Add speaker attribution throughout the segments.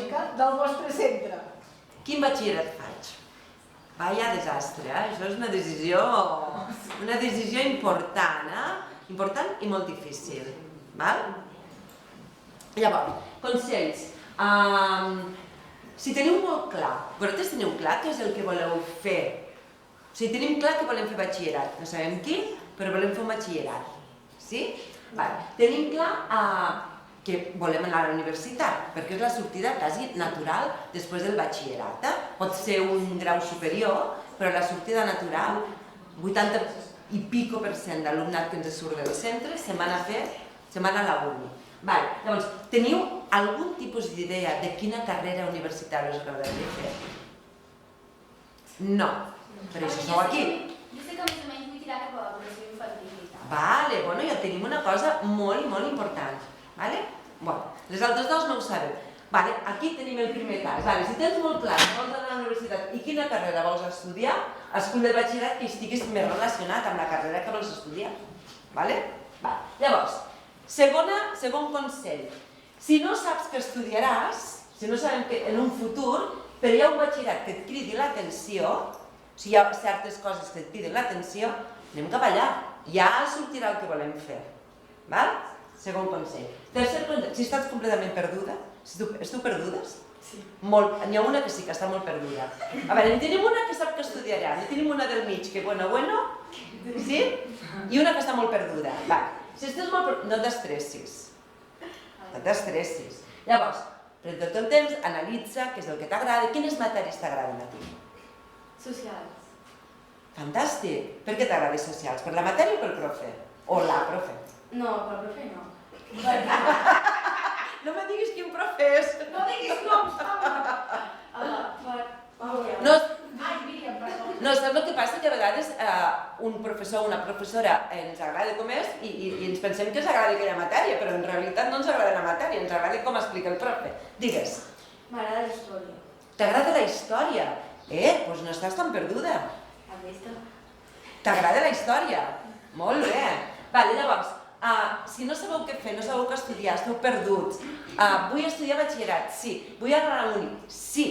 Speaker 1: tecnològica del vostre centre.
Speaker 2: Quin batxillerat faig? Vaya desastre, això és una decisió important, important i molt difícil. Llavors, consells. Si teniu molt clar, vosaltres teniu clar què és el que voleu fer? O sigui, tenim clar que volem fer batxillerat, no sabem quin, però volem fer un batxillerat. Sí? Tenim clar que volem anar a la universitat, perquè és la sortida quasi natural després del batxillerat. Pot ser un grau superior, però la sortida natural, 80 i pico % d'alumnat que ens surt del centre se'n van a la uni. Llavors, teniu algun tipus d'idea de quina carrera universitària us agradaria fer? No, per això sou aquí.
Speaker 3: Jo sé que més o menys vull tirar cap a la població infantil.
Speaker 2: Bueno, ja tenim una cosa molt, molt important. Les altres dos no ho sabeu. Aquí tenim el primer cas. Si tens molt clar que vols anar a la universitat i quina carrera vols estudiar, escull el batxillerat que estiguis més relacionat amb la carrera que vols estudiar. Llavors, segon consell. Si no saps què estudiaràs, si no sabem que en un futur, però hi ha un batxillerat que et cridi l'atenció, si hi ha certes coses que et criden l'atenció, anem cap allà. Ja sortirà el que volem fer. Segon consell. Tercer consell, si estàs completament perduda, esteu perdudes?
Speaker 3: Sí.
Speaker 2: N'hi ha una que sí que està molt perduda. A veure, en tenim una que sap que estudiarà, en tenim una del mig que bueno, sí? I una que està molt perduda. Si estàs molt perduda, no t'estressis. No t'estressis. Llavors, pren tot el temps, analitza què és el que t'agrada, quines matèries t'agraden a ti?
Speaker 3: Socials.
Speaker 2: Fantàstic. Per què t'agrada socials? Per la matèria o pel profe? O la profe?
Speaker 3: No, pel profe no.
Speaker 2: No me diguis quin profe és.
Speaker 3: No diguis noms,
Speaker 2: No, saps el que passa? Que a vegades un professor o una professora ens agrada com és i ens pensem que ens agrada aquella matèria, però en realitat no ens agrada la matèria, ens agrada com explica el profe. Digues.
Speaker 3: M'agrada la història.
Speaker 2: T'agrada la història? Doncs no estàs tan perduda.
Speaker 3: Has vist?
Speaker 2: T'agrada la història? Molt bé. Llavors, si no sabeu què fer, no sabeu què estudiar, esteu perduts, vull estudiar batxillerat, sí, vull anar a la uni, sí,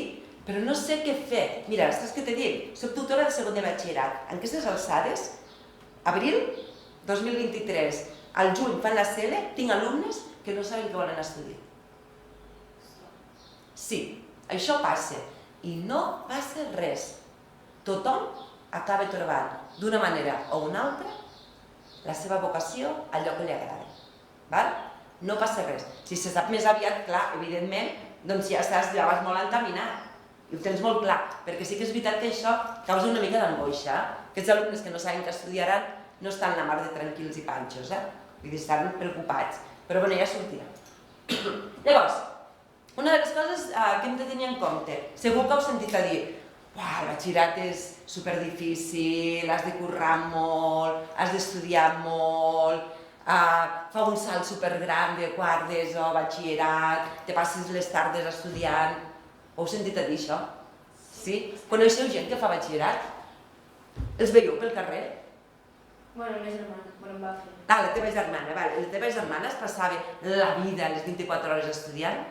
Speaker 2: però no sé què fer. Mira, saps què t'he dit? Soc tutora de segon de batxillerat. En aquestes alçades, abril 2023, al juny fan la CL, tinc alumnes que no saben què volen estudiar. Sí, això passa. I no passa res. Tothom acaba trobant, d'una manera o una altra, la seva vocació, allò que li agrada. No passa res. Si se sap més aviat, clar, evidentment, doncs ja vas molt encaminat. I ho tens molt clar, perquè sí que és veritat que això causa una mica d'angoixa. Aquests alumnes que no saben què estudiaran no estan la mar de tranquils i panxos, vull dir, estan preocupats. Però bueno, ja sortirà. Llavors, una de les coses que hem de tenir en compte, segur que heu sentit a dir el batxillerat és superdifícil, has de currar molt, has d'estudiar molt, fa un salt supergran de quart d'ESO, batxillerat, te passes les tardes estudiant. Heu sentit a dir això? Sí? Coneixeu gent que fa batxillerat? Els veieu pel carrer?
Speaker 3: Bueno, la meva germana, em va fer.
Speaker 2: La teva germana, la teva germana es passava la vida les 24 hores estudiant?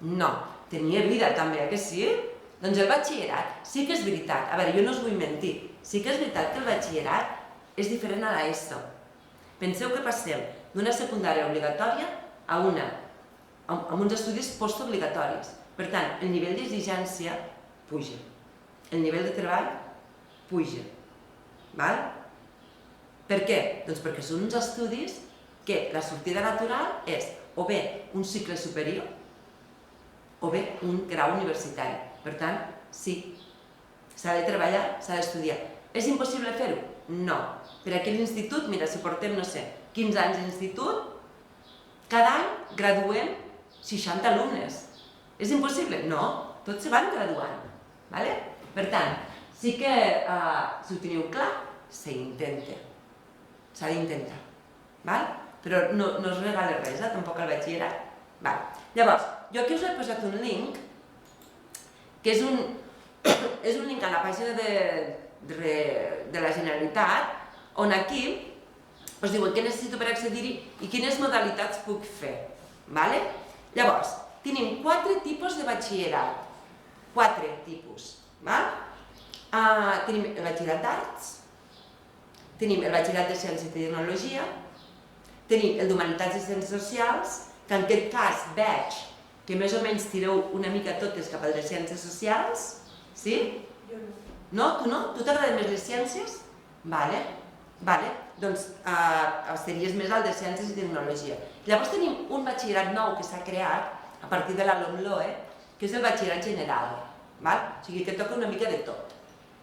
Speaker 2: No, tenia vida també, que sí? Doncs el batxillerat sí que és veritat. A veure, jo no us vull mentir. Sí que és veritat que el batxillerat és diferent a l'ESO. Penseu que passem d'una secundària obligatòria a uns estudis postobligatoris. Per tant, el nivell d'exigència puja. El nivell de treball puja. Per què? Doncs perquè són uns estudis que la sortida natural és o bé un cicle superior o bé un grau universitari. Per tant, sí, s'ha de treballar, s'ha d'estudiar. És impossible fer-ho? No. Per aquí a l'institut, mira, si portem, no sé, 15 anys d'institut, cada any graduem 60 alumnes. És impossible? No, tots se van graduant. Per tant, sí que, si ho teniu clar, s'intenta. S'ha d'intentar. Però no es regala res, tampoc el batxillerat. Llavors, jo aquí us he posat un link que és un link a la pàgina de la Generalitat, on aquí us diuen què necessito per accedir-hi i quines modalitats puc fer. Llavors, tenim 4 tipus de batxillerat? 4 tipus. Tenim el batxillerat d'arts, tenim el batxillerat de ciències i tecnologia, tenim el d'humanitats i ciències socials, que en aquest cas veig que més o menys tireu una mica totes cap a les ciències socials, sí?
Speaker 3: Jo no.
Speaker 2: No? Tu no? Tu t'agraden més les ciències? Vale. Doncs estaries més al de ciències i tecnologia. Llavors tenim un batxillerat nou que s'ha creat a partir de la LOMLOE, que és el batxillerat general. O sigui que toca una mica de tot.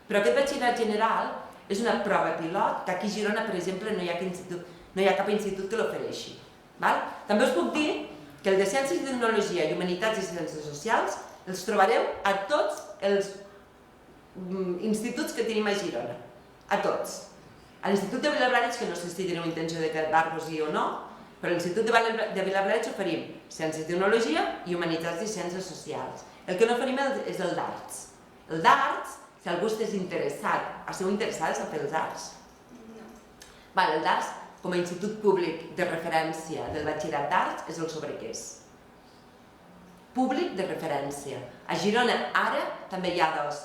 Speaker 2: Però aquest batxillerat general és una prova pilot que aquí a Girona, per exemple, no hi ha cap institut que l'ofereixi. També us puc dir que el de Ciències i Tecnologia i Humanitats i Ciències Socials els trobareu a tots els instituts que tenim a Girona. A tots. A l'Institut de Vilablareix, que no sé si teniu intenció de quedar-vos-hi o no, però a l'Institut de Vilablareix oferim Ciències i Tecnologia i Humanitats i Ciències Socials. El que no oferim és el d'Arts. El d'Arts, si algú estigués interessat, esteu interessades a fer els Arts?
Speaker 3: No.
Speaker 2: El d'Arts, com a institut públic de referència del batxillerat d'Arts, és el Sobrequés. Públic de referència. A Girona ara també hi ha 2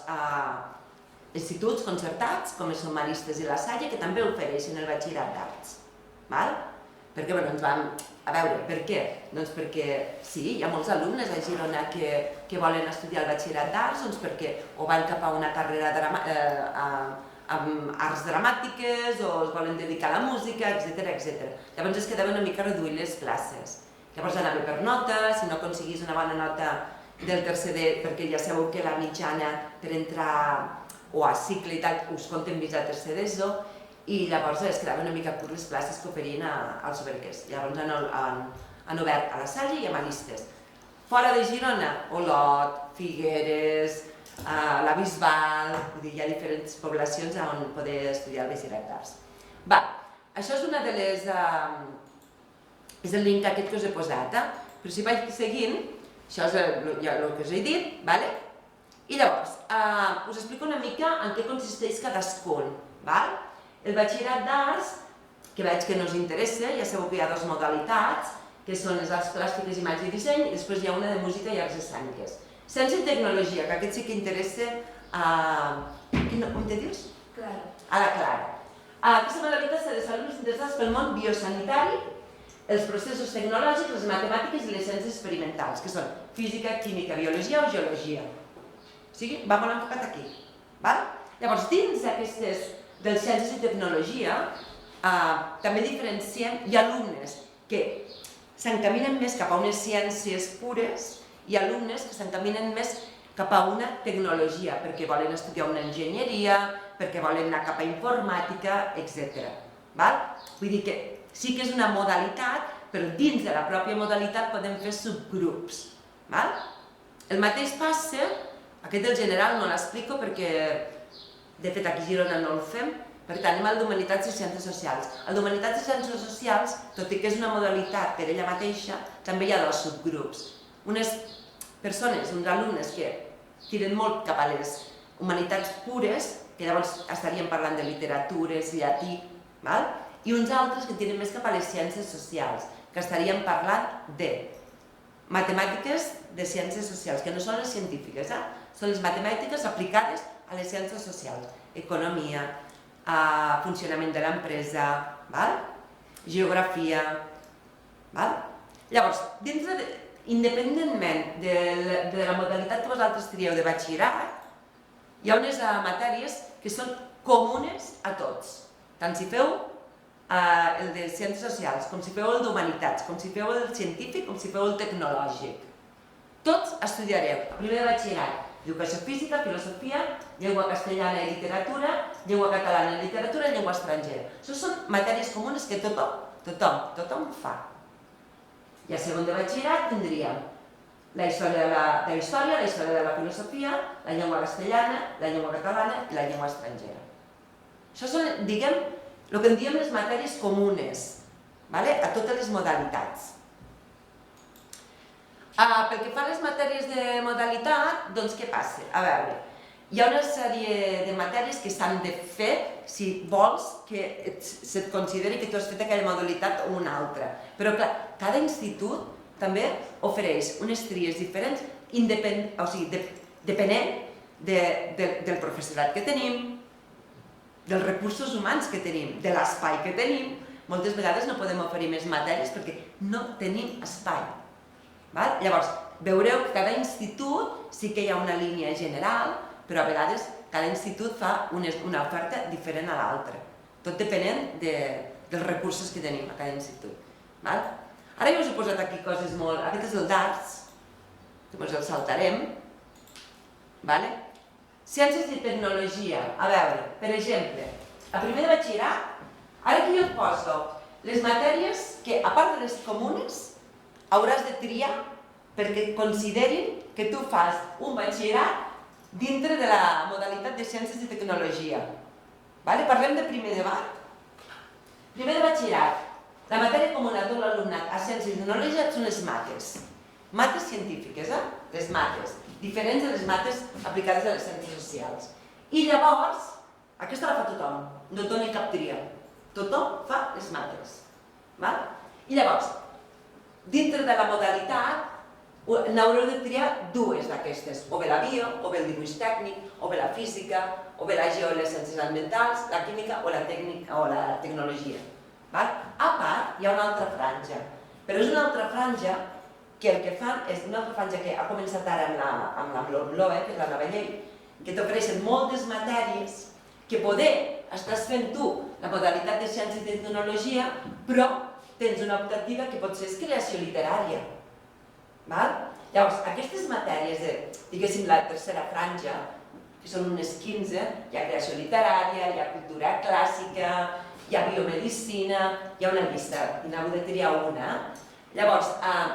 Speaker 2: instituts concertats, com són Maristes i La Salle, que també ofereixen el batxillerat d'Arts. Perquè ens vam... A veure, per què? Doncs perquè sí, hi ha molts alumnes a Girona que volen estudiar el batxillerat d'Arts, doncs perquè o van cap a una carrera amb arts dramàtiques o es volen dedicar a la música, etc. Llavors es quedava una mica reduir les classes. Llavors anava per nota, si no aconseguís una bona nota del tercer D, perquè ja sabeu que la mitjana per entrar o a cicle i tal us compten fins a tercer d'ESO, i llavors es quedaven una mica curt les classes que oferien als Sobrequés. Llavors han obert a La Salle i a Maristes. Fora de Girona, Olot, Figueres, la Bisbal, hi ha diferents poblacions on poder estudiar el batxillerat d'Arts. Això és una de les... és el link aquest que us he posat, però si vaig seguint, això és el que us he dit, i llavors us explico una mica en què consisteix cadascun. El batxillerat d'Arts, que veig que no us interessa, ja sabeu que hi ha 2 modalitats, que són les arts plàstiques, imatge i disseny, i després hi ha una de música i arts escèniques. Ciència i tecnologia, que aquest sí que interessa a... Com te dius?
Speaker 3: Clara.
Speaker 2: A la Clara. Aquesta modalitat s'ha de alumnes interessats pel món biosanitari, els processos tecnològics, les matemàtiques i les ciències experimentals, que són física, química, biologia o geologia. O sigui, va molt enfocat aquí. Llavors, dins d'aquestes de ciències i tecnologia, també diferenciem, hi ha alumnes que s'encaminen més cap a unes ciències pures i alumnes que s'encaminen més cap a una tecnologia, perquè volen estudiar una enginyeria, perquè volen anar cap a informàtica, etc. Vull dir que sí que és una modalitat, però dins de la pròpia modalitat podem fer subgrups. El mateix passa, aquest del general no l'explico perquè, de fet, aquí a Girona no el fem, per tant, anem al d'Humanitats i Ciències Socials. El d'Humanitats i Ciències Socials, tot i que és una modalitat per ella mateixa, també hi ha 2 subgrups. Unes persones, uns alumnes que tiren molt cap a les humanitats pures, que llavors estaríem parlant de literatures, llatí, i uns altres que tiren més cap a les ciències socials, que estaríem parlant de matemàtiques de ciències socials, que no són les científiques, són les matemàtiques aplicades a les ciències socials, economia, funcionament de l'empresa, geografia. Llavors, independentment de la modalitat que vosaltres trieu de batxillerat, hi ha unes matèries que són comunes a tots. Tant si feu el de ciències socials, com si feu el d'humanitats, com si feu el científic, com si feu el tecnològic. Tots estudiareu, primer de batxillerat, educació física, filosofia, llengua castellana i literatura, llengua catalana i literatura i llengua estrangera. Això són matèries comunes que tothom fa. I a segon de batxillerat tindríem la història de la filosofia, la llengua castellana, la llengua catalana i la llengua estrangera. Això són, diguem, el que en diem les matèries comunes, a totes les modalitats. Pel que fa a les matèries de modalitat, doncs què passa? A veure, hi ha una sèrie de matèries que s'han de fer si vols que se't consideri que tu has fet aquella modalitat o una altra. Però clar, cada institut també ofereix unes tries diferents, depenent del professorat que tenim, dels recursos humans que tenim, de l'espai que tenim. Moltes vegades no podem oferir més matèries perquè no tenim espai. Llavors, veureu que cada institut sí que hi ha una línia general, però a vegades cada institut fa una oferta diferent a l'altra, tot depenent dels recursos que tenim a cada institut. Ara jo us he posat aquí coses molt... Aquest és el DARTS, que ens el saltarem. Ciències i tecnologia. A veure, per exemple, a primer de batxillerat, ara aquí jo et poso les matèries que, a part de les comunes, hauràs de triar perquè considerin que tu fas un batxillerat dintre de la modalitat de ciències i tecnologia. Parlem de primer de bat. Primer de batxillerat. La matèria comuna a tot l'alumnat a ciències i tecnologia són les mates. Mates científiques, les mates. Diferents de les mates aplicades a les ciències socials. I llavors, aquesta la fa tothom, no dona cap tria. Tothom fa les mates. I llavors, dintre de la modalitat, n'haureu de triar dues d'aquestes, o bé la bio, o bé el dibuix tècnic, o bé la física, o bé la geo, les ciències ambientals, la química o la tecnologia. A part, hi ha una altra franja, però és una altra franja que el que fan és una altra franja que ha començat ara amb la LOE, que és la nova llei, que t'ofereixen moltes matèries que poder estàs fent tu la modalitat de ciències i tecnologia, però tens una optativa que potser és creació literària. Llavors, aquestes matèries de, diguéssim, la tercera franja, que són unes 15, hi ha creació literària, hi ha cultura clàssica, hi ha biomedicina, hi ha una llista, i n'heu de triar una. Llavors,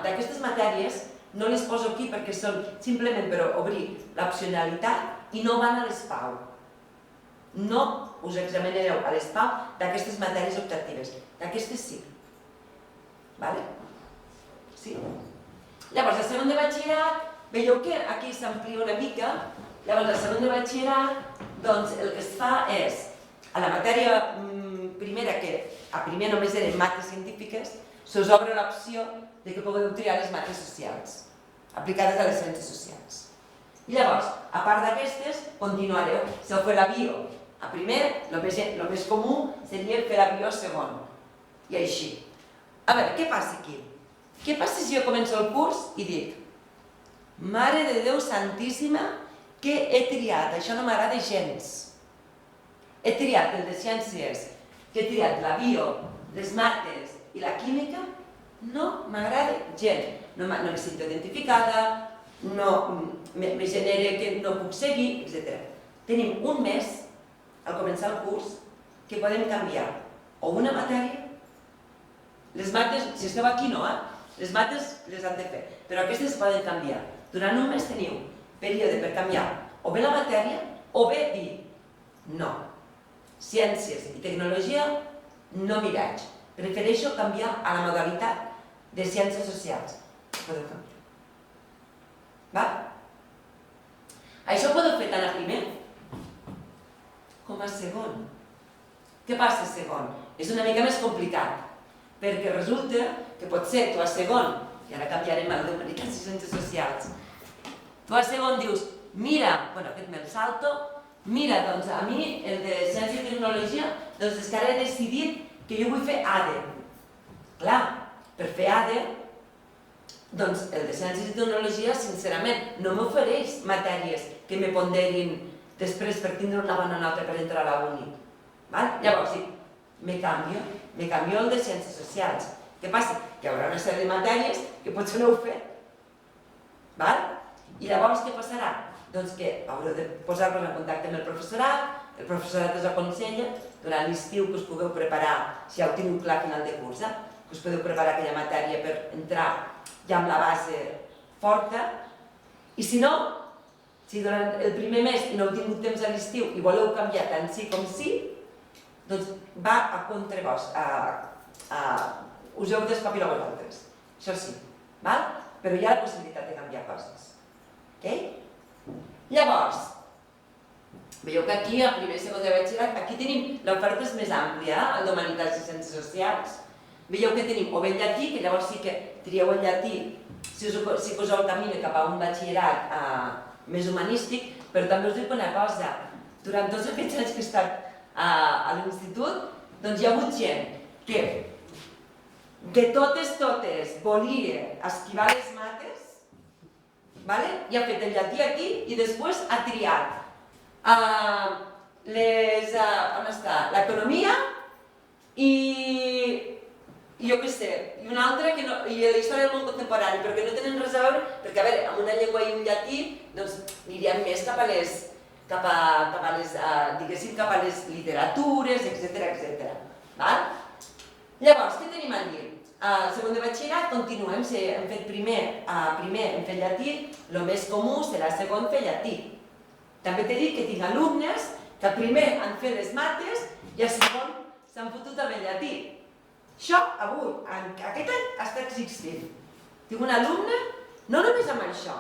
Speaker 2: d'aquestes matèries no les poso aquí perquè són simplement per obrir l'opcionalitat i no van a les PAU. No us examinareu a les PAU d'aquestes matèries optatives. D'aquestes sí. Sí? Llavors, a segon de batxillerat, veieu que aquí s'amplia una mica. Llavors, a segon de batxillerat, doncs el que es fa és, a la matèria primera, que a primer només eren mates científiques, se us obre l'opció que podeu triar les mates socials, aplicades a les ciències socials. I llavors, a part d'aquestes, continuareu. Si heu fet la bio a primer, el més comú seria fer la bio a segon. I així. A veure, què passa aquí? Què passa si jo començo el curs i dic Mare de Déu Santíssima, què he triat? Això no m'agrada gens. He triat el de ciències, que he triat la bio, les mates i la química, no m'agrada gens. No me sento identificada, me genera que no puc seguir, etc. Tenim un mes, al començar el curs, que podem canviar o una matèria. Les mates, si esteu aquí no, les mates les han de fer, però aquestes es poden canviar. Durant un mes teniu període per canviar o bé la matèria o bé dir no. Ciències i tecnologia no m'hi veig. Prefereixo canviar a la modalitat de ciències socials. Podeu canviar. Això ho podeu fer tant a primer com a segon. Què passa a segon? És una mica més complicat, perquè resulta que potser tu a segon, i ara canviarem a l'humanitats i ciències socials, tu a segon dius, mira, aquest me'l salto, mira, doncs a mi el de ciència i tecnologia, doncs és que ara he decidit que jo vull fer ADE. Clar, per fer ADE, doncs el de ciències i tecnologia, sincerament, no m'ofereix matèries que me ponderin després per tindre una bona nota per entrar a la uni. Llavors, sí, me canvio el de ciències socials. Què passa? Que hi haurà una sèrie de matèries que potser no heu fet. I llavors què passarà? Doncs que haureu de posar-vos en contacte amb el professorat us aconsella durant l'estiu que us pugueu preparar, si heu tingut clar a final de curs, que us podeu preparar aquella matèria per entrar ja amb la base forta. I si no, si durant el primer mes no heu tingut temps a l'estiu i voleu canviar tant sí com sí, doncs va a contra vos, us heu d'espavilar vosaltres, això sí, però hi ha la possibilitat de canviar coses. Llavors, veieu que aquí, a primer i segon de batxillerat, aquí tenim l'oferta és més àmplia, el d'Humanitats i Ciències Socials. Veieu que tenim o bé el llatí, que llavors sí que trieu el llatí si poseu el camí cap a un batxillerat més humanístic, però també us dic una cosa, durant tots aquests anys que he estat a l'institut, doncs hi ha hagut gent que de totes volia esquivar les mates, i ha fet el llatí aquí i després ha triat l'economia i jo què sé, i una altra i la història del món contemporani, però que no tenen res a veure, perquè a veure, amb una llengua i un llatí doncs aniríem més cap a les literatures, etc. Llavors, què tenim aquí? Al segon de batxillerat continuem, hem fet primer hem fet llatí, el més comú serà segon fer llatí. També t'he dit que tinc alumnes que primer han fet les mates i al segon s'han fotut amb el llatí. Això, avui, aquest any, està existint. Tinc un alumne, no només amb això,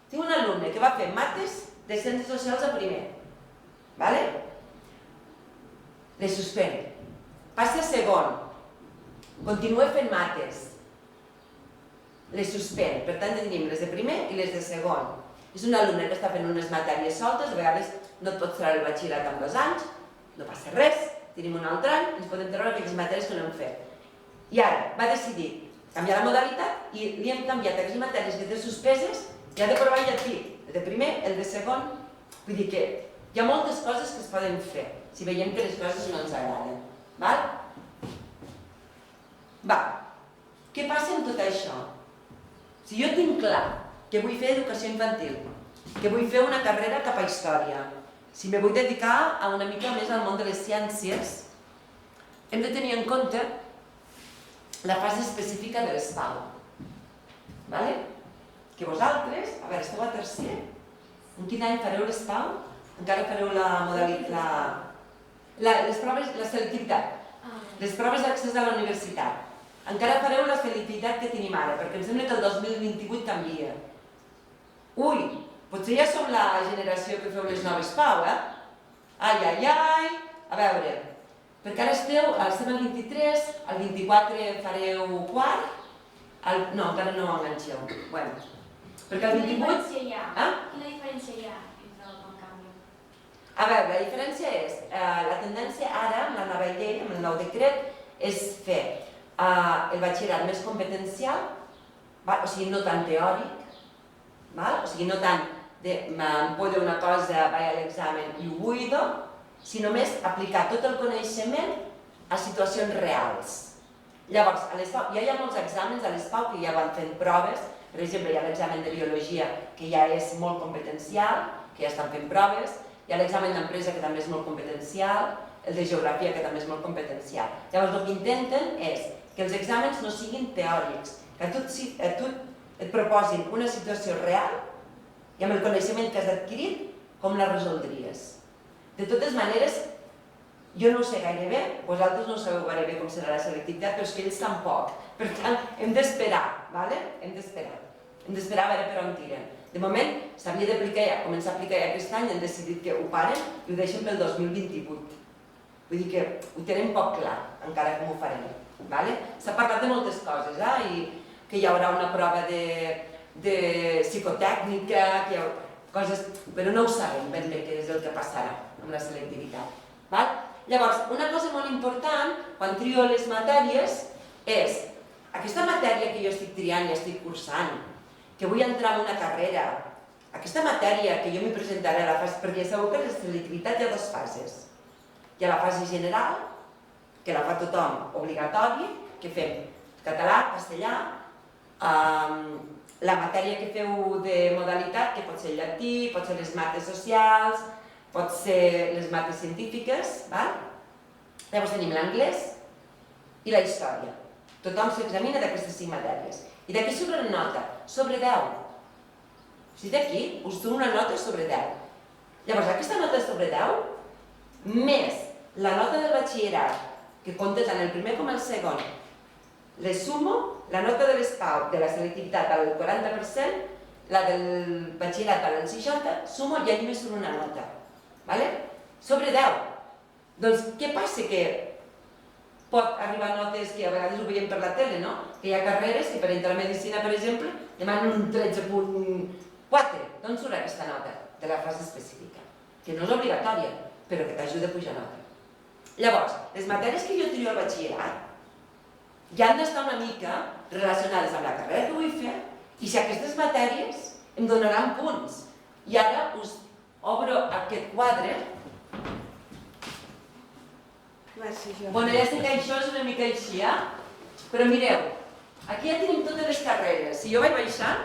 Speaker 2: tinc un alumne que va fer mates de ciències socials a primer. Le suspèn. Passa a segon. Continua fent mates. Les suspèn. Per tant, tenim les de primer i les de segon. És un alumne que està fent unes matèries soltes, a vegades no et pots treure el batxillerat en 2 anys, no passa res, tenim un altre any, ens podem treure aquelles matèries que no hem fet. I ara va decidir canviar la modalitat i li hem canviat aquelles matèries que té suspeses i ha de provar el llatí, el de primer, el de segon. Vull dir que hi ha moltes coses que es poden fer si veiem que les coses no ens agraden. Què passa amb tot això? Si jo tinc clar que vull fer educació infantil, que vull fer una carrera cap a història, si me vull dedicar una mica més al món de les ciències, hem de tenir en compte la fase específica de l'ESPAU. Que vosaltres, a veure, esteu a tercer, en quin any fareu l'ESPAU? Encara fareu la modalitat, les proves, la selectivitat, les proves d'accés a la universitat. Encara fareu la selectivitat que tenim ara, perquè em sembla que el 2028 canvia. Ui, potser ja som la generació que feu les noves PAU, Ai, a veure, perquè ara estem al 23, al 24 fareu quart, no, encara no ho enganxeu. Perquè al 28...
Speaker 3: Quina diferència hi ha entre el canvi?
Speaker 2: A veure, la diferència és, la tendència ara, amb la nova llei, amb el nou decret, és fer el batxillerat més competencial, o sigui, no tan teòric, o sigui, no tant de m'empolla una cosa, vaig a l'examen i ho buido, sinó més aplicar tot el coneixement a situacions reals. Llavors, ja hi ha molts exàmens a l'ESPAU que ja van fent proves, per exemple, hi ha l'examen de biologia que ja és molt competencial, que ja estan fent proves, hi ha l'examen d'empresa que també és molt competencial, el de geografia que també és molt competencial. Llavors, el que intenten és que els exàmens no siguin teòrics, que a tu et proposin una situació real i amb el coneixement que has adquirit, com la resoldries. De totes maneres, jo no ho sé gaire bé, vosaltres no ho sabeu gaire bé com serà la selectivitat, però és que ells tampoc. Per tant, hem d'esperar, hem d'esperar. Hem d'esperar a veure per on tiren. De moment, s'havia d'aplicar ja, començar a aplicar ja aquest any, han decidit que ho paren i ho deixen pel 2028. Vull dir que ho tenen poc clar, encara com ho farem. S'ha parlat de moltes coses, i que hi haurà una prova de psicotècnica, coses, però no ho sabem ben bé què és el que passarà amb la selectivitat. Llavors, una cosa molt important, quan trio les matèries, és aquesta matèria que jo estic triant i estic cursant, que vull entrar en una carrera, aquesta matèria que jo m'hi presentaré a la fase, perquè ja sabeu que la selectivitat hi ha 2 fases. Hi ha la fase general, que la fa tothom obligatori, que fem català, castellà, la matèria que feu de modalitat, que pot ser el llatí, pot ser les mates socials, pot ser les mates científiques, llavors tenim l'anglès i la història. Tothom s'examina d'aquestes 5 matèries. I d'aquí sobre una nota, sobre 10. O sigui, d'aquí us dono una nota sobre 10. Llavors, aquesta nota sobre 10, més la nota del batxillerat, que compta tant el primer com el segon, les sumo, la nota de l'ESPAU, de la selectivitat al 40%, la del batxillerat al 60%, sumo i allí me surt una nota. Sobre 10. Doncs què passa? Que pot arribar a notes que a vegades ho veiem per la tele, no? Que hi ha carreres que per entrar a medicina, per exemple, demanen un 13.4. D'on surt aquesta nota? De la frase específica, que no és obligatòria, però que t'ajuda a pujar nota. Llavors, les matèries que jo trio al batxillerat ja han d'estar una mica relacionades amb la carrera que vull fer i si aquestes matèries em donaran punts. I ara us obro aquest quadre. Bueno, ja sé que això és una mica així, però mireu, aquí ja tenim totes les carreres. Si jo vaig baixant,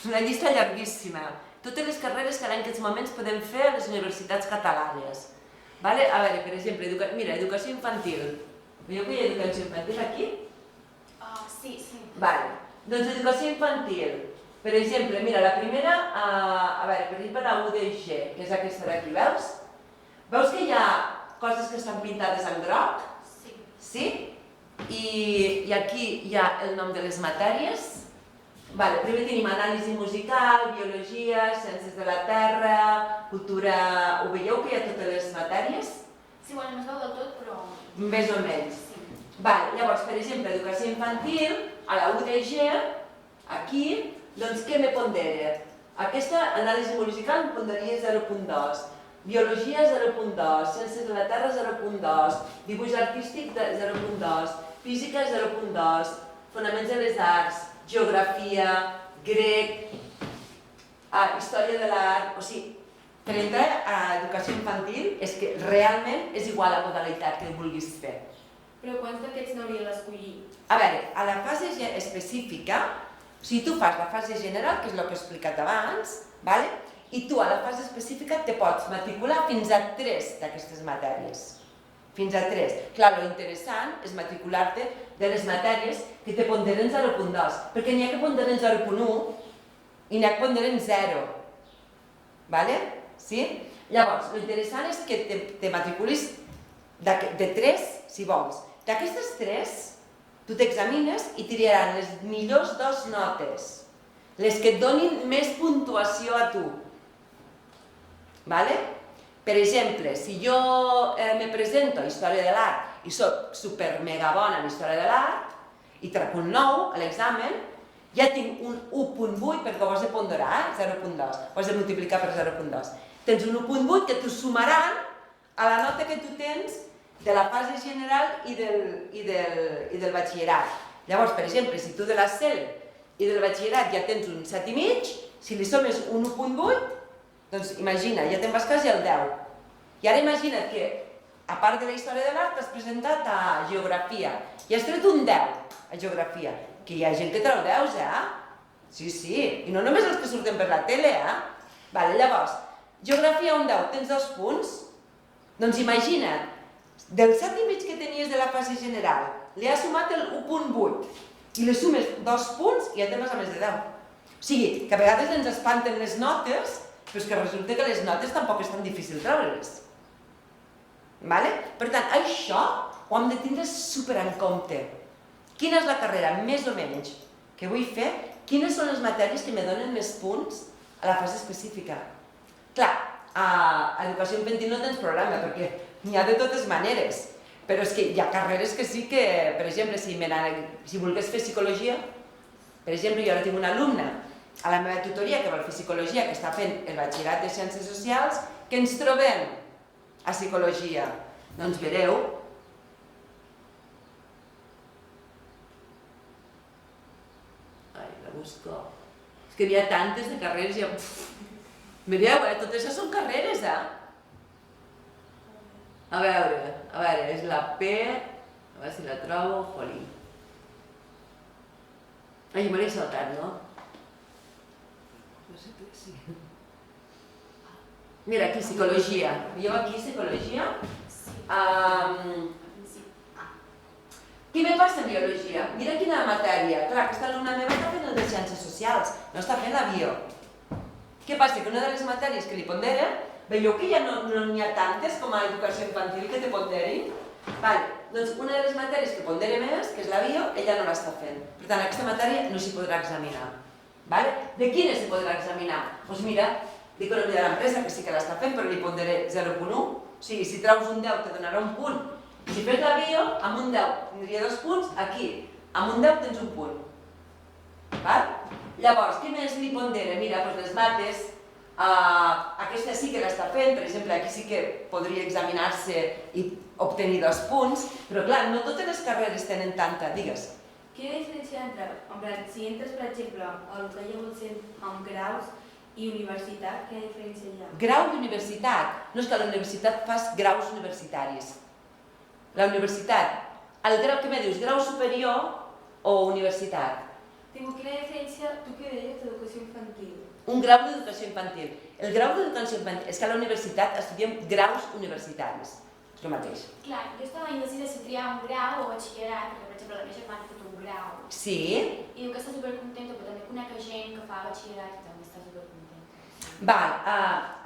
Speaker 2: una llista llarguíssima. Totes les carreres que en aquests moments podem fer a les universitats catalanes. A veure, per exemple, mira, educació infantil. Veieu que hi ha educació infantil aquí?
Speaker 3: Sí, sí.
Speaker 2: Doncs educació infantil. Per exemple, mira, la primera, per exemple, la UDG, que és aquesta d'aquí, veus? Veus que hi ha coses que estan pintades en groc?
Speaker 3: Sí.
Speaker 2: Sí? I aquí hi ha el nom de les matèries. Primer tenim anàlisi musical, biologia, ciències de la terra, cultura... Ho veieu que hi ha totes les matèries?
Speaker 3: Sí, bueno, no es veu del tot, però...
Speaker 2: Més o menys. Llavors, per exemple, educació infantil, a la UDG, aquí, doncs què me pondera? Aquesta anàlisi musical em pondria 0.2, biologia 0.2, ciències de la terra 0.2, dibuix artístic 0.2, física 0.2, fonaments de les arts, geografia, grec, història de l'art... O sigui, per entrar a educació infantil és que realment és igual la modalitat que vulguis fer.
Speaker 3: Però quants d'aquests n'hauria d'escollir?
Speaker 2: A veure, a la fase específica, o sigui, tu fas la fase general, que és el que he explicat abans, i tu a la fase específica te pots matricular fins a 3 d'aquestes matèries. Fins a 3. Clar, lo interessant és matricular-te de les matèries que te ponderen 0.2, perquè n'hi ha que ponderen 0.1 i n'hi ha que ponderen 0. Sí? Llavors, lo interessant és que te matriculis de 3, si vols. D'aquestes 3, tu t'examines i triaran les millors 2 notes, les que et donin més puntuació a tu. Per exemple, si jo me presento a Història de l'Art i soc super mega bona en Història de l'Art i trec un 9 a l'examen, ja tinc un 1.8 perquè ho has de ponderar, 0.2, ho has de multiplicar per 0.2. Tens un 1.8 que t'ho sumaran a la nota que tu tens de la fase general i del batxillerat. Llavors, per exemple, si tu de la CEL i del batxillerat ja tens un 7,5, si li sumes un 1.8, doncs imagina, ja te'n vas quasi al 10. I ara imagina't que, a part de la història de l'art, t'has presentat a geografia i has tret un 10 a geografia, que hi ha gent que treu 10, Sí, i no només els que surten per la tele, Llavors, geografia un 10, tens 2 punts? Doncs imagina't, del 7,5 que tenies de la fase general, li has sumat el 1.8 i li sumes 2 punts i ja te'n vas a més de 10. O sigui, que a vegades ens espanten les notes, però és que resulta que les notes tampoc és tan difícil treure-les. Per tant, això ho hem de tindre super en compte. Quina és la carrera, més o menys, que vull fer? Quines són les matèries que me donen més punts a la fase específica? Clar, a educació infantil no tens problema, perquè n'hi ha de totes maneres. Però és que hi ha carreres que sí que, per exemple, si volgués fer psicologia, per exemple, jo ara tinc una alumna a la meva tutoria que vol fer psicologia, que està fent el batxillerat de Ciències Socials, que ens trobem a psicologia. Doncs vereu, la busco, és que n'hi ha tantes de carreres, ja... Mireu, totes això són carreres, A veure, és la P, a veure si la trobo, jolín. Ai, me l'he saltat, no? No sé per què sí. Mira, aquí, psicologia. Veieu aquí, psicologia? Què me passa en biologia? Mira quina matèria. Clar, aquesta alumna meva està fent el de Ciències Socials, no està fent la bio. Què passa? Que una de les matèries que li pondera, veieu que ja no n'hi ha tantes com a educació infantil que te ponderin? Doncs una de les matèries que pondera més, que és la bio, ella no l'està fent. Per tant, aquesta matèria no s'hi podrà examinar. De quines s'hi podrà examinar? Doncs mira, d'economia de l'empresa, que sí que l'està fent, però li ponderé 0.1, o sigui, si treus un 10 te donarà un punt. Si fes la bio, amb un 10 tindria 2 punts, aquí, amb un 10 tens un punt. Val? Llavors, què més li pondera? Mira, doncs les mates, aquesta sí que l'està fent, per exemple, aquí sí que podria examinar-se i obtenir 2 punts, però clar, no totes les carreres tenen tanta, digues.
Speaker 3: Quina diferència entre, si entres, per exemple, el que hi ha hagut sent amb graus i universitat, quina diferència hi ha?
Speaker 2: Grau i universitat. No és que a la universitat fas graus universitaris. La universitat, el grau que me dius, grau superior o universitat?
Speaker 3: Quina diferència, tu què deies d'educació infantil?
Speaker 2: Un grau d'educació infantil. El grau d'educació infantil és que a la universitat estudiem graus universitaris. És el mateix.
Speaker 3: Clar, jo estava indecisa si triar un grau o batxillerat, perquè per exemple la meva germana ha fet un grau.
Speaker 2: Sí?
Speaker 3: I diu que està supercontenta, però també conec gent que fa batxillerat i també està supercontenta.
Speaker 2: Val,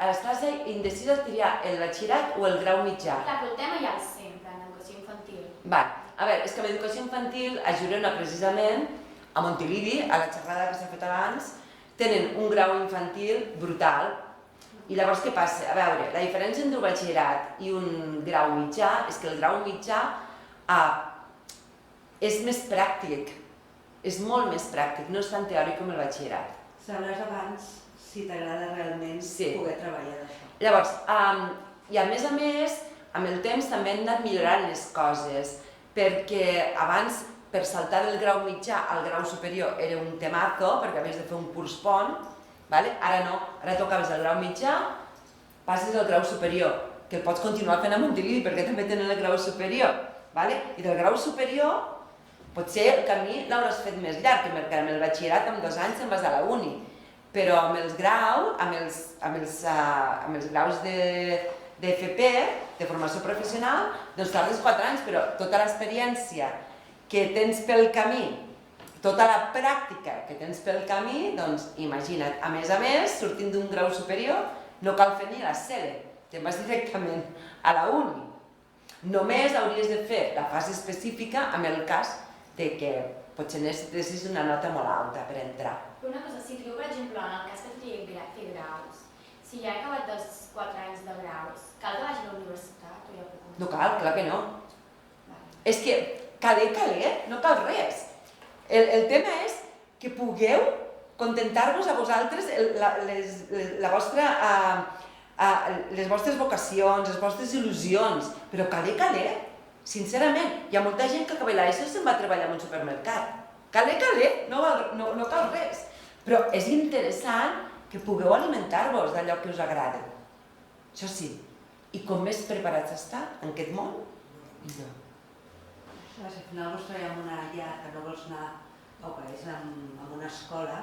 Speaker 2: estàs indecisa de triar el batxillerat o el grau mitjà?
Speaker 3: Clar, però el tema ja el sempre, en educació infantil.
Speaker 2: Val, a veure, és que amb educació infantil a Girona precisament, a Montilivi, a la xerrada que s'ha fet abans, tenen un grau infantil brutal. I llavors què passa? A veure, la diferència entre un batxillerat i un grau mitjà és que el grau mitjà és més pràctic, és molt més pràctic, no és tan teòric com el batxillerat.
Speaker 1: Sabràs abans si t'agrada realment poder treballar d'això.
Speaker 2: Llavors, i a més, amb el temps també hem anat millorant les coses, perquè abans, per saltar del grau mitjà al grau superior era un temazo, perquè havies de fer un curs pont, ara no, ara tu acabes el grau mitjà, passes al grau superior, que el pots continuar fent a Montilivi, perquè també tenen el grau superior, i del grau superior potser el camí l'hauràs fet més llarg, perquè amb el batxillerat en 2 anys te'n vas a la uni, però amb els graus, amb els graus d'FP, de formació professional, doncs tardes 4 anys, però tota l'experiència que tens pel camí, tota la pràctica que tens pel camí, doncs imagina't, a més, sortint d'un grau superior, no cal fer ni la CELE, te'n vas directament a la uni. Només hauries de fer la fase específica en el cas de que potser necessitis una nota molt alta per entrar.
Speaker 3: Però una cosa, si trieu, per exemple, en el cas que triï fer graus, si ja he acabat els 4 anys de graus, cal que vagi a la universitat o ja puc començar?
Speaker 2: No cal, clar que no. És que caler, no cal res. El tema és que pugueu contentar-vos a vosaltres les vostres vocacions, les vostres il·lusions, però caler, sincerament, hi ha molta gent que acaba l'ESO i se'n va a treballar en un supermercat. Caler, no cal res. Però és interessant que pugueu alimentar-vos d'allò que us agrada. Això sí, i com més preparats està en aquest món, millor.
Speaker 1: Si al final vols treballar en una llar que no vols anar o que és en una escola,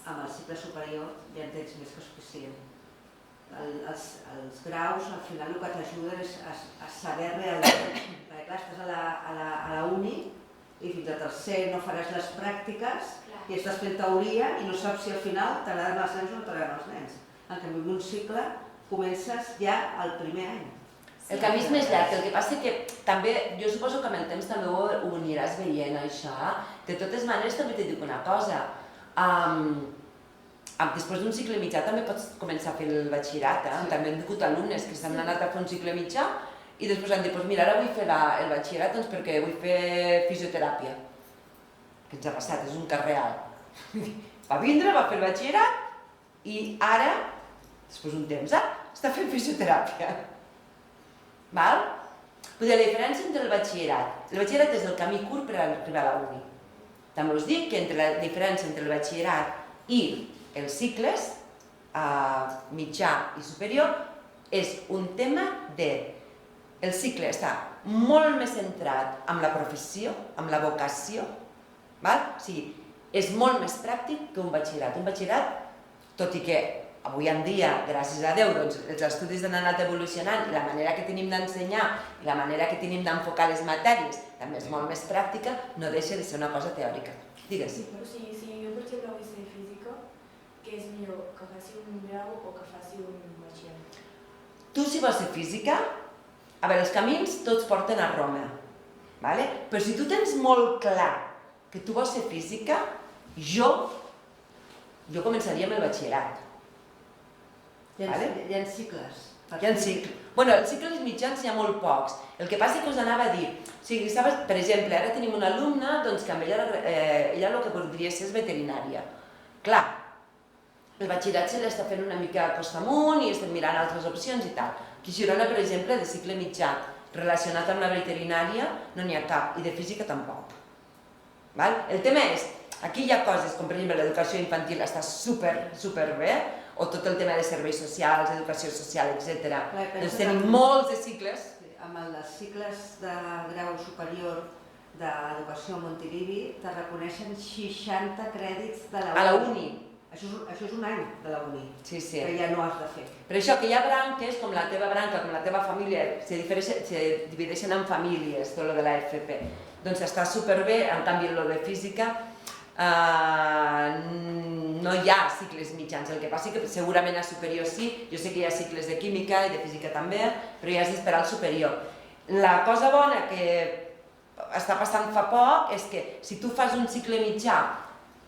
Speaker 1: amb el cicle superior ja en tens més que suficient. Els graus, al final, el que t'ajuden és a saber realment, perquè clar, estàs a la uni i fins a tercer no faràs les pràctiques i estàs fent teoria i no saps si al final t'agraden els nens o no t'agraden els nens. En canvi, en un cicle comences ja el primer any.
Speaker 2: El camí és més llarg, el que passa que també, jo suposo que amb el temps també ho aniràs veient, això. De totes maneres, també t'hi dic una cosa. Després d'un cicle mitjà també pots començar a fer el batxillerat. També hem tingut alumnes que s'han anat a fer un cicle mitjà i després han dit, mira, ara vull fer el batxillerat perquè vull fer fisioteràpia. Què ens ha passat? És un cas real. Va vindre, va fer el batxillerat i ara, després d'un temps, està fent fisioteràpia. Val? La diferència entre el batxillerat és el camí curt per arribar a la uni. També us dic que la diferència entre el batxillerat i els cicles, mitjà i superior, és un tema de... El cicle està molt més centrat en la professió, en la vocació, val? O sigui, és molt més pràctic que un batxillerat. Un batxillerat, tot i que avui en dia, gràcies a Déu, els estudis han anat evolucionant i la manera que tenim d'ensenyar i la manera que tenim d'enfocar les matèries també és molt més pràctica, no deixa de ser una cosa teòrica. Digues.
Speaker 3: O sigui, si jo, per exemple, vull ser física, què és millor, que faci un grau o que faci un batxillerat?
Speaker 2: Tu, si vols ser física, a veure, els camins tots porten a Roma, però si tu tens molt clar que tu vols ser física, jo començaria amb el batxillerat.
Speaker 1: Hi ha cicles.
Speaker 2: Hi ha cicles. Bueno, els cicles mitjans hi ha molt pocs. El que passa que us anava a dir, o sigui, per exemple, ara tenim una alumna doncs, que amb ella el que podria ser és veterinària. Clar, el batxillerat se l'està fent una mica costa amunt i estem mirant altres opcions i tal. Aquí a Girona, per exemple, de cicle mitjà relacionat amb la veterinària no n'hi ha cap, i de física tampoc. El tema és, aquí hi ha coses com per exemple l'educació infantil està super bé, o tot el tema de serveis socials, educació social, etc. Doncs tenim molts de cicles.
Speaker 1: Amb els cicles de grau superior d'educació a Montilivi te reconeixen 60 crèdits de la uni.
Speaker 2: A la uni.
Speaker 1: Això és un any de la uni,
Speaker 2: que
Speaker 1: ja no has de fer.
Speaker 2: Per això que hi ha branques, com la teva branca, com la teva família, se divideixen en famílies, tot el de la FP. Doncs està superbé, en canvi el de física no hi ha cicles mitjans, el que passa que segurament a superior sí, jo sé que hi ha cicles de química i de física també, però ja has d'esperar al superior. La cosa bona que està passant fa poc és que si tu fas un cicle mitjà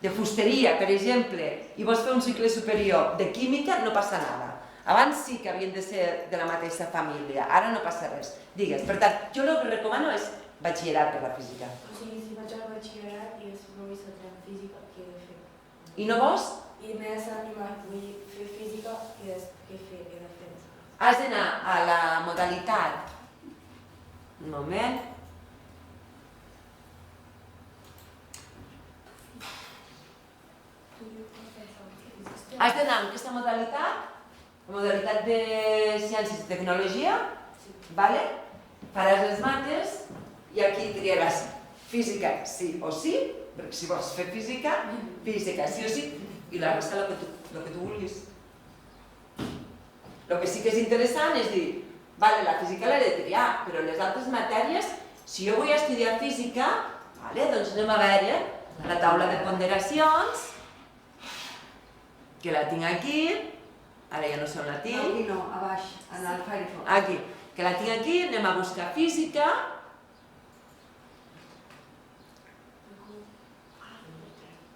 Speaker 2: de fusteria, per exemple, i vols fer un cicle superior de química, no passa nada. Abans sí que havien de ser de la mateixa família, ara no passa res. Digues, per tant, jo el que recomano és batxillerat per la física.
Speaker 3: O sigui, si vaig al batxillerat i després no vull saltar en física, què he de fer?
Speaker 2: I no vols?
Speaker 3: I m'he desanimat, vull fer física i què he de fer?
Speaker 2: Has d'anar a la modalitat. Un moment. Has d'anar en aquesta modalitat, la modalitat de ciències i tecnologia, faràs les mates i aquí triaràs física sí o sí, perquè si vols fer física sí o sí, i la resta el que tu vulguis. El que sí que és interessant és dir, la física l'he de triar, però les altres matèries, si jo vull estudiar física, doncs anem a veure la taula de ponderacions, que la tinc aquí, ara ja no sé on la tinc.
Speaker 1: Aquí no, a baix, en el Firefox.
Speaker 2: Aquí, que la tinc aquí, anem a buscar física.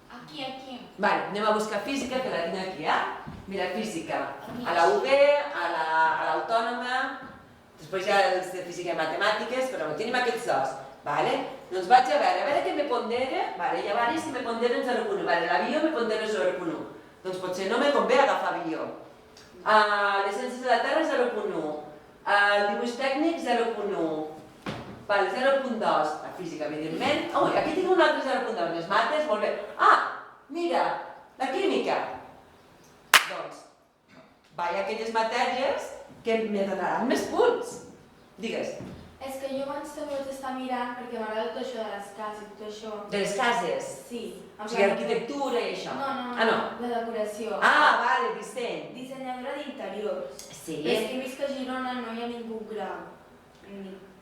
Speaker 3: Aquí.
Speaker 2: Anem a buscar física, que la tinc aquí, Mira, física, a la UB, a l'Autònoma, després hi ha els de física i matemàtiques, però tenim aquests dos. Doncs vaig a veure què me pondera, hi ha diversos que me ponderen 0,1, l'avió me pondera 0,1. Doncs potser no me convé agafar avió. Les ciències de la Terra 0,1, el dibuix tècnic 0,1, 0,2, la física evidentment. Aquí tinc un altre 0,2, les mates, molt bé. Mira, la química. Doncs, vaig a aquelles matèries que me donaran més punts. Digues.
Speaker 3: És que jo abans també vaig estar mirant perquè m'agrada tot això de les cases i tot això.
Speaker 2: De les cases?
Speaker 3: Sí.
Speaker 2: O sigui, arquitectura i això?
Speaker 3: No, de decoració.
Speaker 2: Vale, disseny.
Speaker 3: Dissenyadora d'interiors.
Speaker 2: Sí.
Speaker 3: És que he vist que a Girona no hi ha ningú grau.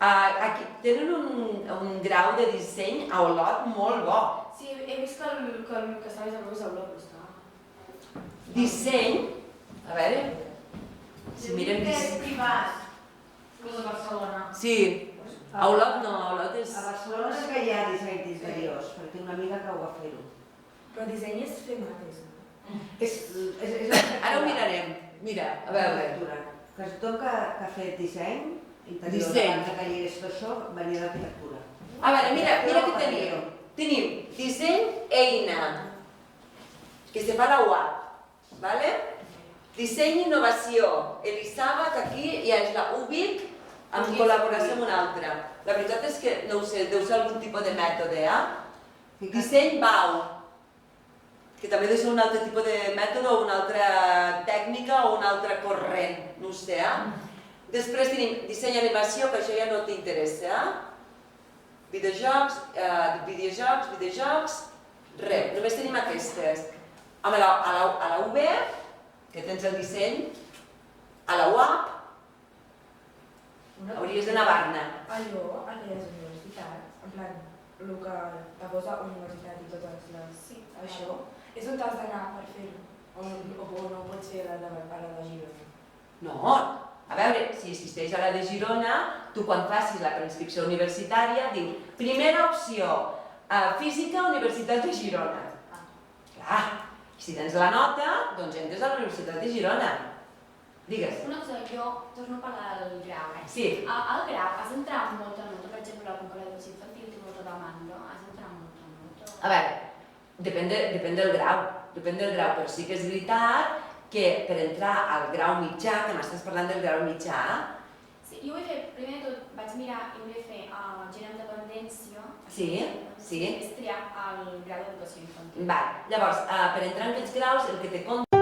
Speaker 2: Aquí tenen un grau de disseny a Olot molt bo.
Speaker 3: Sí, he vist que està més a prop a Olot, però està.
Speaker 2: Disseny, a veure, si mirem
Speaker 3: que és
Speaker 2: disseny.
Speaker 3: privat, com a Barcelona.
Speaker 2: Sí, a Olot no, a Olot és...
Speaker 1: A Barcelona sí que hi ha disseny d'interiors, perquè tinc una amiga que ho va fer-ho.
Speaker 3: Però disseny és fer mates.
Speaker 2: Ara ho mirarem, mira, a veure.
Speaker 1: Que tothom que ha fet disseny interior, abans que hi hagués tot això, venia d'arquitectura.
Speaker 2: A veure, mira què tenim. Tenim disseny eina, que se fa a la UAP, ¿vale? Disseny i innovació, Elisava, que aquí ja és la UBIC, en col·laboració amb una altra. La veritat és que, no ho sé, deu ser algun tipus de mètode, Disseny BAU, que també deu ser un altre tipus de mètode o una altra tècnica o una altra corrent, no ho sé, Després tenim disseny i animació, que això ja no t'interessa, videojocs, res, només tenim aquestes. A la UB, que tens el disseny, a la UAP, hauries d'anar a Barna.
Speaker 4: Allò, aquelles universitats, en plan, el que te posa universitat i totes les...
Speaker 3: Sí.
Speaker 4: Això, és on t'has d'anar per fer-ho? O no pot ser a la de Girona?
Speaker 2: No, a veure, si existeix a la de Girona, tu quan facis la preinscripció universitària diu primera opció, física, Universitat de Girona. Clar, si tens la nota, doncs entres a la Universitat de Girona. Digues.
Speaker 3: Una cosa, jo torno a parlar del grau,
Speaker 2: Sí.
Speaker 3: Al grau has d'entrar molta nota, per exemple, com que l'educació infantil té molta demanda, has d'entrar molta nota.
Speaker 2: A veure, depèn del grau, però sí que és veritat que per entrar al grau mitjà, que m'estàs parlant del grau mitjà,
Speaker 3: Sí, jo ho he fet, primer de tot vaig mirar i ho he fet gent amb dependència,
Speaker 2: Sí, sí.
Speaker 3: és triar el grau d'educació infantil.
Speaker 2: Llavors, per entrar en aquests graus, el que te compta